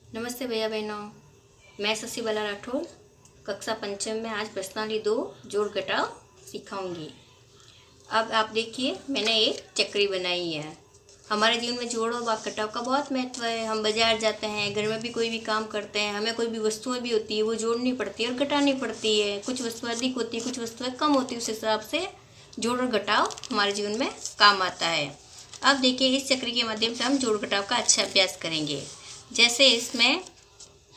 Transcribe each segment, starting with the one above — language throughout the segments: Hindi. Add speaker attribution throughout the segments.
Speaker 1: नमस्ते भैया बहनों, मैं शशि बाला राठौर कक्षा पंचम में आज प्रश्नावली 2 जोड़ घटाव सिखाऊंगी। अब आप देखिए, मैंने एक चक्री बनाई है। हमारे जीवन में जोड़ और घटाव का बहुत महत्व है। हम बाजार जाते हैं, घर में भी कोई भी काम करते हैं, हमें कोई भी वस्तुएं भी होती है वो जोड़नी पड़ती है और घटानी पड़ती है। कुछ वस्तुएं अधिक होती है, कुछ वस्तुएं कम होती है। उस हिसाब से जोड़ और घटाव हमारे जीवन में काम आता है। अब देखिए, इस चक्री के माध्यम से हम जोड़ घटाव का अच्छा अभ्यास करेंगे। जैसे इसमें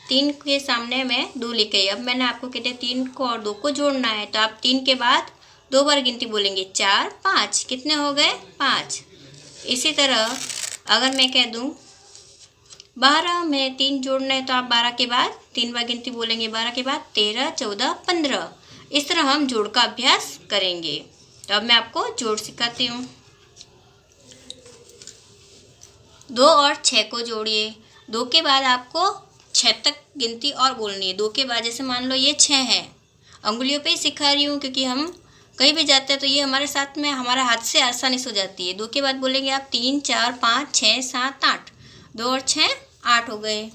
Speaker 1: 3 के सामने मैं 2 लेके आई। अब मैंने आपको कहते 3 को और 2 को जोड़ना है, तो आप 3 के बाद 2 बार गिनती बोलेंगे, 4 5, कितने हो गए 5। इसी तरह अगर मैं कह दूं 12 में 3 जोड़ना है, तो आप 12 के बाद 3 बार गिनती बोलेंगे, 12 के बाद 13 14 15। इस तरह हम जोड़ का अभ्यास करेंगे। तो अब मैं आपको जोड़ सिखाती हूँ। 2 और 6 को जोड़िए। 2 के बाद आपको 6 तक गिनती और बोलनी है। 2 के बाद जैसे मान लो ये 6 है, अंगुलियों पे ही सिखा रही हूँ क्योंकि हम कहीं भी जाते हैं तो ये हमारे साथ में हमारा हाथ से आसानी से हो जाती है। 2 के बाद बोलेंगे आप 3 4 5 6 7 8। 2 और 6 8 हो गए।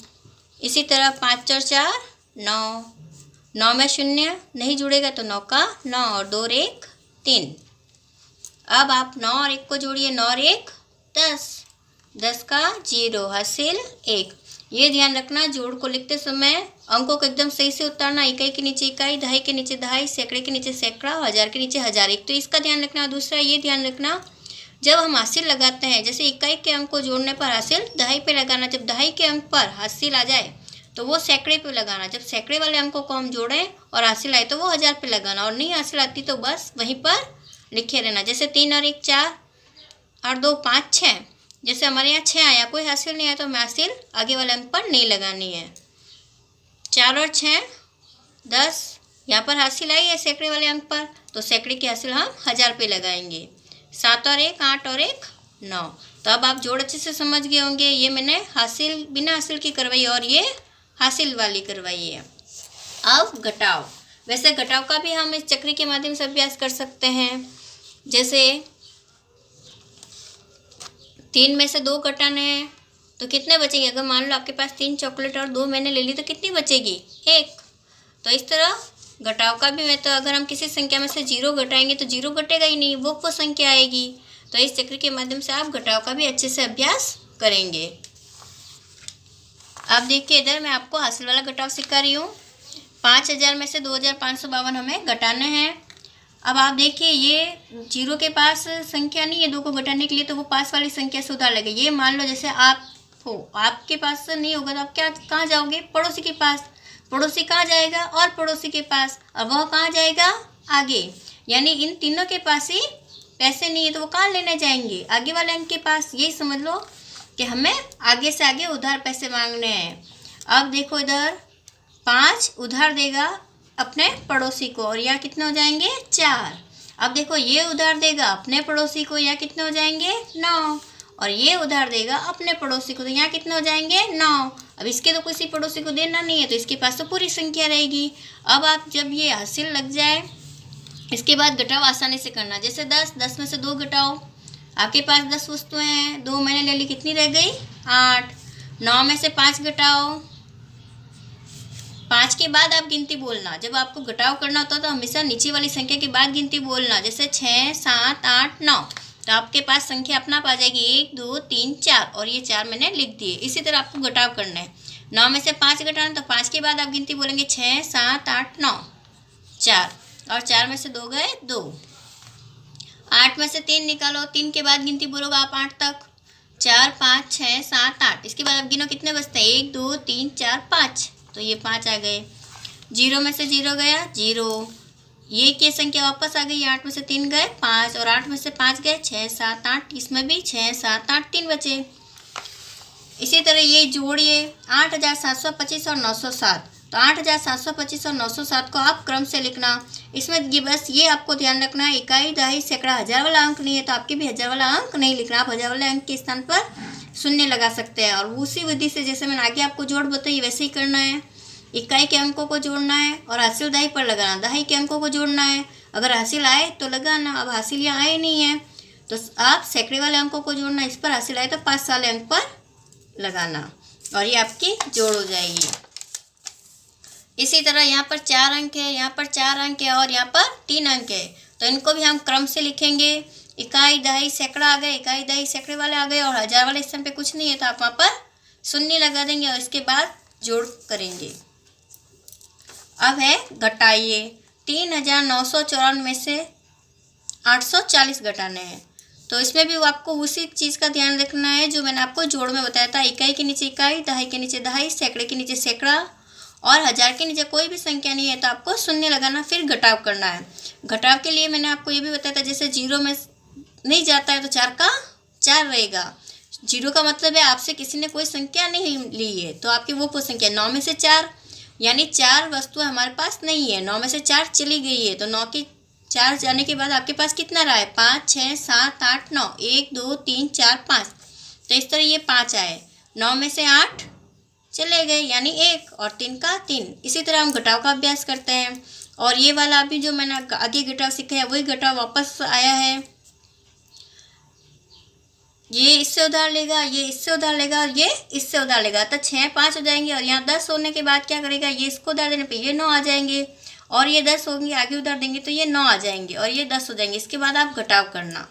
Speaker 1: इसी तरह 5 और 4 9। 9 में 0 नहीं जुड़ेगा तो 9 का 9 और 2 और 1 3। अब आप 9 और 1 को जोड़िए। 9 और 1 10। 10 का 0 हासिल 1। ये ध्यान रखना, जोड़ को लिखते समय अंकों को एकदम सही से उतारना। इकाई के नीचे इकाई, दहाई के नीचे दहाई, सैकड़े के नीचे सैकड़ा, हजार के नीचे हजार। एक तो इसका ध्यान रखना। दूसरा ये ध्यान रखना, जब हम हासिल लगाते हैं, जैसे इकाई के अंक को जोड़ने पर हासिल दहाई पे लगाना। जब दहाई के अंक पर हासिल आ जाए तो वो सैकड़े पे लगाना। जब सैकड़े वाले अंकों को हम जोड़ें और हासिल आए तो वो हजार पे लगाना, और नहीं हासिल आती तो बस वहीं पर लिखे रहना। जैसे 3 और 1 4 और 2 5 6। जैसे हमारे यहाँ 6 आया, कोई हासिल नहीं आया तो हमें हासिल आगे वाले अंक पर नहीं लगानी है। 4 और 6 10। यहाँ पर हासिल आई है सैकड़े वाले अंक पर, तो सैकड़े की हासिल हम हजार पे लगाएंगे। 7 और 1 8 और 1 9। तो अब आप जोड़ अच्छे से समझ गए होंगे। ये मैंने हासिल बिना हासिल की करवाई और ये हासिल वाली करवाई है। अब घटाव, वैसे घटाव का भी हम इस चक्री के माध्यम से अभ्यास कर सकते हैं। जैसे 3 में से 2 घटाने हैं तो कितने बचेंगे। अगर मान लो आपके पास 3 चॉकलेट और 2 मैंने ले ली तो कितनी बचेगी 1। तो इस तरह घटाव का भी मैं, तो अगर हम किसी संख्या में से 0 घटाएंगे तो 0 घटेगा ही नहीं, वो संख्या आएगी। तो इस चक्र के माध्यम से आप घटाव का भी अच्छे से अभ्यास करेंगे। अब देखिए, इधर मैं आपको हासिल वाला घटाव सिखा रही हूँ। 5000 में से 2552 हमें घटाने हैं। अब आप देखिए, ये 0 के पास संख्या नहीं है 2 को घटाने के लिए, तो वो पास वाली संख्या से उधार लगे। ये मान लो जैसे आप हो, आपके पास नहीं होगा तो आप कहाँ जाओगे, पड़ोसी के पास। पड़ोसी कहाँ जाएगा, और पड़ोसी के पास, और वह कहाँ जाएगा, आगे। यानी इन तीनों के पास ही पैसे नहीं है तो वो कहाँ लेने जाएंगे, आगे वाले अंक के पास। यही समझ लो कि हमें आगे से आगे उधार पैसे मांगने हैं। अब देखो, इधर 5 उधार देगा अपने पड़ोसी को, और यहाँ कितने हो जाएंगे 4। अब देखो, ये उधार देगा अपने पड़ोसी को, यहाँ कितने हो जाएंगे 9। और ये उधार देगा अपने पड़ोसी को, तो यहाँ कितने हो जाएंगे 9। अब इसके तो किसी पड़ोसी को देना नहीं है तो इसके पास तो पूरी संख्या रहेगी। अब आप जब ये हासिल लग जाए, इसके बाद घटाव आसानी से करना। जैसे 10 में से 2 घटाओ। आपके पास 10 वस्तुएं हैं, 2 मैंने ले ली, कितनी रह गई 8। 9 में से 5 घटाओ। 5 के बाद आप गिनती बोलना। जब आपको घटाव करना होता है तो हमेशा नीचे वाली संख्या के बाद गिनती बोलना। जैसे 6 7 8 9, तो आपके पास संख्या अपना आ जाएगी 1 2 3 4, और ये 4 मैंने लिख दिए। इसी तरह आपको घटाव करना है। 9 में से 5 घटाना, तो 5 के बाद आप गिनती बोलेंगे 6 7 8 9 4, और 4 में से 2 गए 2। 8 में से 3 निकालो, 3 के बाद गिनती बोलोगे आप 8 तक। 4 5 6 7 8। इसके बाद आप गिनो कितने बचते हैं, 1 2 3 4 5, तो ये 5 आ गए। 0 में से 0 गया 0, ये की संख्या वापस आ गई। 8 में से 3 गए 5, और 8 में से 5 गए 6 7 8, इसमें भी 6 7 8 3 बचे। इसी तरह ये जोड़िए 8725 और 907। तो 8725 और 907 को आप क्रम से लिखना। इसमें ये बस ये आपको ध्यान रखना है, इकाई दहाई सैकड़ा हजार वाला अंक नहीं है तो आपके भी हजार वाला अंक नहीं लिखना। आप हजार वाले अंक के स्थान पर शून्य लगा सकते हैं, और उसी विधि से जैसे मैंने आगे आपको जोड़ बताई वैसे ही करना है। इकाई के अंकों को जोड़ना है और हासिल दहाई पर लगाना। दहाई के अंकों को जोड़ना है, अगर हासिल आए तो लगाना। अब हासिल यहाँ आए नहीं है तो आप सैकड़े वाले अंकों को जोड़ना, इस पर हासिल आए तो 5 वाले अंक पर लगाना। और ये आपकी जोड़ हो जाएगी। इसी तरह यहाँ पर 4 अंक है, यहाँ पर 4 अंक है और यहाँ पर 3 अंक है, तो इनको भी हम क्रम से लिखेंगे। इकाई, दहाई, सैकड़ा आ गए, इकाई, दहाई, सैकड़े वाले आ गए और हजार वाले स्थान पे कुछ नहीं है, तो आप वहाँ पर शून्य लगा देंगे और इसके बाद जोड़ करेंगे। अब है घटाइए। 3994 में से 840 घटाने हैं, तो इसमें भी आपको उसी चीज़ का ध्यान रखना है जो मैंने आपको जोड़ में बताया था। इकाई के नीचे इकाई, दहाई के नीचे दहाई, सैकड़े के नीचे सैकड़ा और हजार के नीचे कोई भी संख्या नहीं है, तो आपको शून्य लगाना, फिर घटाव करना है। घटाव के लिए मैंने आपको ये भी बताया था, जैसे 0 में नहीं जाता है तो 4 का 4 रहेगा। 0 का मतलब है आपसे किसी ने कोई संख्या नहीं ली है, तो आपकी वो संख्या 9 में से 4, यानी 4 वस्तु हमारे पास नहीं है, 9 में से 4 चली गई है, तो 9 की 4 जाने के बाद आपके पास कितना रहा है? 5, 6, 7, 8, 9, 1, 2, 3, 4, 5, तो इस तरह ये 5 आए। 9 में से 8 चले गए यानी 1 और 3 का 3। इसी तरह हम घटाव का अभ्यास करते हैं और ये वाला अभी जो मैंने आगे घटाव सीखा है वही घटाव वापस आया है। ये इससे उधार लेगा, ये इससे उधार लेगा और ये इससे उधार लेगा, तो 6 5 हो जाएंगे और यहाँ 10 होने के बाद क्या करेगा? ये इसको उधार देने पे ये 9 आ जाएंगे और ये 10 होंगे, आगे उधार देंगे तो ये 9 आ जाएंगे और ये 10 हो जाएंगे। इसके बाद आप घटाव करना।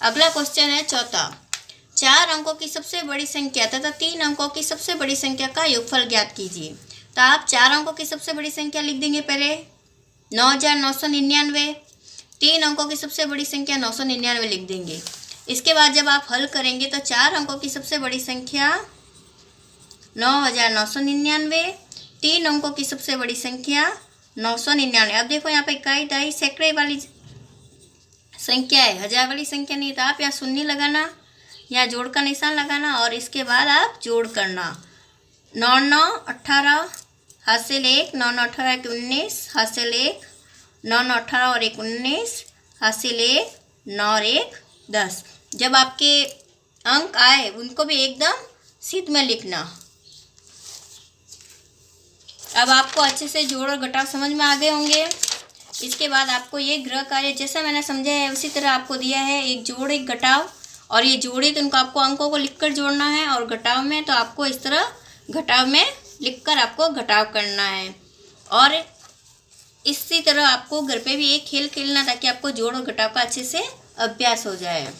Speaker 1: अगला क्वेश्चन है चौथा। 4 अंकों की सबसे बड़ी संख्या तथा 3 अंकों की सबसे बड़ी संख्या का योगफल ज्ञात कीजिए। तो आप 4 अंकों की सबसे बड़ी संख्या लिख देंगे पहले 9999। 3 अंकों की सबसे बड़ी संख्या 999 लिख देंगे। इसके बाद जब आप हल करेंगे तो 4 अंकों की सबसे बड़ी संख्या 9999, 3 अंकों की सबसे बड़ी संख्या 999। अब देखो यहाँ पे इकाई, दहाई, सैकड़े वाली संख्या है, हजार वाली संख्या नहीं, तो आप यहाँ शून्य लगाना, यहाँ जोड़ का निशान लगाना और इसके बाद आप जोड़ करना। 9 9 18, हासिल 1, 9 9 18 1 19, हासिल 1, 9 9 18 और 1 19, हासिल 1, 9 और 1 10। जब आपके अंक आए उनको भी एकदम सिद्ध में लिखना। अब आपको अच्छे से जोड़ और घटाव समझ में आ गए होंगे। इसके बाद आपको ये गृह कार्य जैसा मैंने समझा है उसी तरह आपको दिया है, एक जोड़ एक घटाव, और ये जोड़ी तो उनको आपको अंकों को लिखकर जोड़ना है और घटाव में तो आपको इस तरह घटाव में लिखकर आपको घटाव करना है। और इसी तरह आपको घर पे भी एक खेल खेलना ताकि आपको जोड़ और घटाव का अच्छे से अभ्यास हो जाए।